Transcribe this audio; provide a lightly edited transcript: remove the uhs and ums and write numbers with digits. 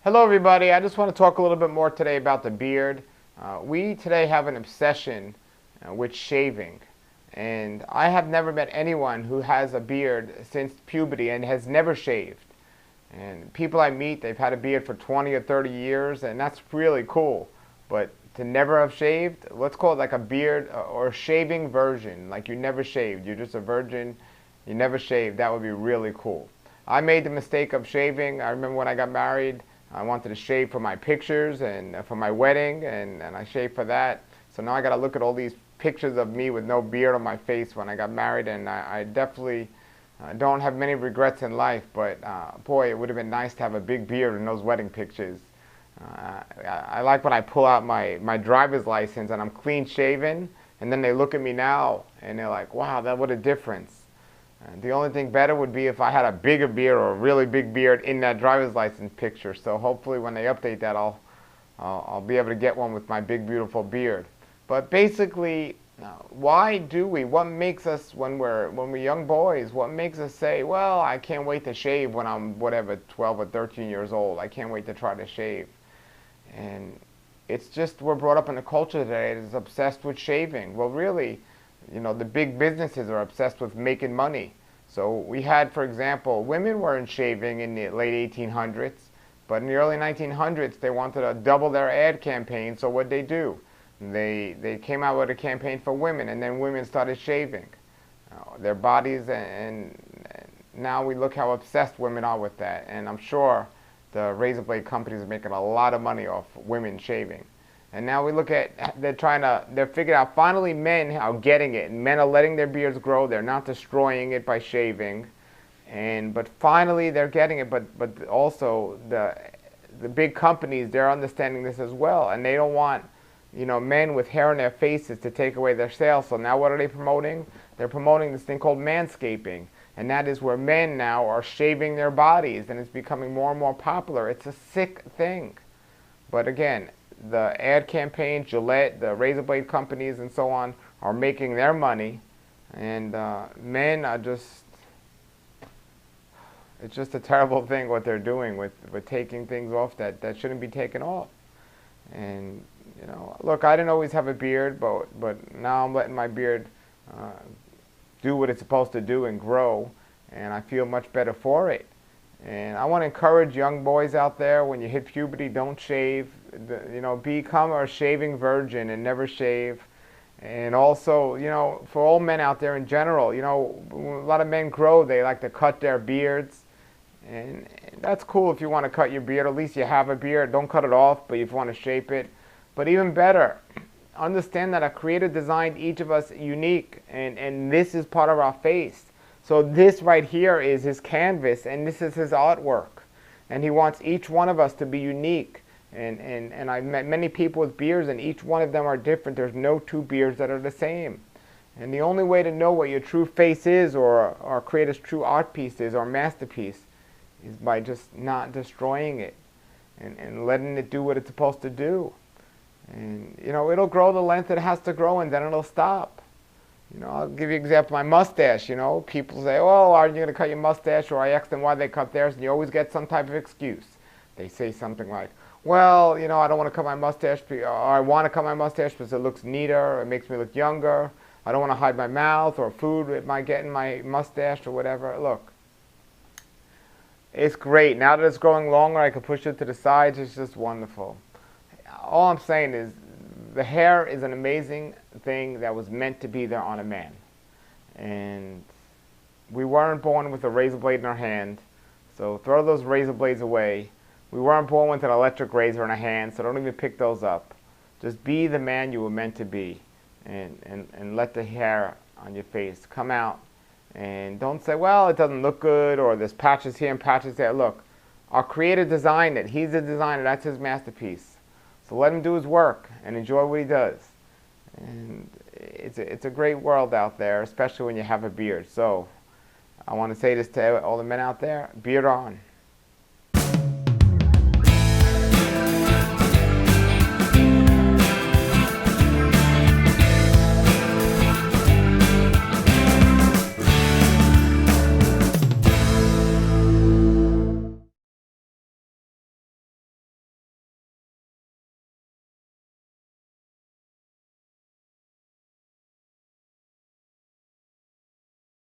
Hello everybody, I just want to talk a little bit more today about the beard. We today have an obsession with shaving, and I have never met anyone who has a beard since puberty and has never shaved. And people I meet, they've had a beard for 20 or 30 years, and that's really cool. But to never have shaved, let's call it like a beard or shaving version, like you never shaved, you're just a virgin, you never shaved, that would be really cool. I made the mistake of shaving. I remember when I got married, I wanted to shave for my pictures and for my wedding, and I shaved for that. So now I got to look at all these pictures of me with no beard on my face when I got married, and I definitely don't have many regrets in life, but boy, it would have been nice to have a big beard in those wedding pictures. I like when I pull out my driver's license and I'm clean shaven, and then they look at me now and they're like, wow, that what a difference. The only thing better would be if I had a bigger beard or a really big beard in that driver's license picture. So hopefully when they update that, I'll be able to get one with my big beautiful beard. But basically, why do we? What makes us when we're young boys? What makes us say, well, I can't wait to shave when I'm whatever 12 or 13 years old. I can't wait to try to shave. And it's just we're brought up in a culture today that is obsessed with shaving. Well, really, the big businesses are obsessed with making money. So we had, for example, women weren't shaving in the late 1800s, but in the early 1900s they wanted to double their ad campaign. So what'd they do? They came out with a campaign for women, and then women started shaving their bodies, and now we look how obsessed women are with that. And I'm sure the razor blade companies are making a lot of money off women shaving. And now we look at, they're figuring out, finally men are getting it. Men are letting their beards grow. They're not destroying it by shaving. But finally they're getting it. But also the big companies, they're understanding this as well. And they don't want, men with hair on their faces to take away their sales. So now what are they promoting? They're promoting this thing called manscaping. And that is where men now are shaving their bodies. And it's becoming more and more popular. It's a sick thing. But again, the ad campaign, Gillette, the razor blade companies, and so on are making their money, and men are just, it's just a terrible thing what they're doing with taking things off that shouldn't be taken off. And, look, I didn't always have a beard, but now I'm letting my beard do what it's supposed to do and grow, and I feel much better for it. And I want to encourage young boys out there, when you hit puberty, don't shave. Become a shaving virgin and never shave. And also, for all men out there in general, a lot of men grow, they like to cut their beards. And that's cool if you want to cut your beard. At least you have a beard. Don't cut it off, but if you want to shape it. But even better, understand that a creator designed each of us unique, and this is part of our face. So this right here is his canvas, and this is his artwork. And he wants each one of us to be unique. And I've met many people with beards, and each one of them are different. There's no two beards that are the same. And the only way to know what your true face is, or a creator's true art piece is, or masterpiece, is by just not destroying it and letting it do what it's supposed to do. And, it'll grow the length it has to grow, and then it'll stop. I'll give you an example. My mustache, people say, oh, aren't you going to cut your mustache? Or I ask them why they cut theirs, and you always get some type of excuse. They say something like, well, I don't want to cut my mustache, or I want to cut my mustache because it looks neater, it makes me look younger. I don't want to hide my mouth, or food it might get in my mustache, or whatever. Look, it's great. Now that it's growing longer, I can push it to the sides. It's just wonderful. All I'm saying is, the hair is an amazing thing that was meant to be there on a man. And we weren't born with a razor blade in our hand, so throw those razor blades away. We weren't born with an electric razor in our hand, so don't even pick those up. Just be the man you were meant to be, and let the hair on your face come out. And don't say, well, it doesn't look good, or there's patches here and patches there. Look, our creator designed it. He's the designer. That's his masterpiece. So let him do his work and enjoy what he does. And it's a great world out there, especially when you have a beard. So I want to say this to all the men out there: beard on.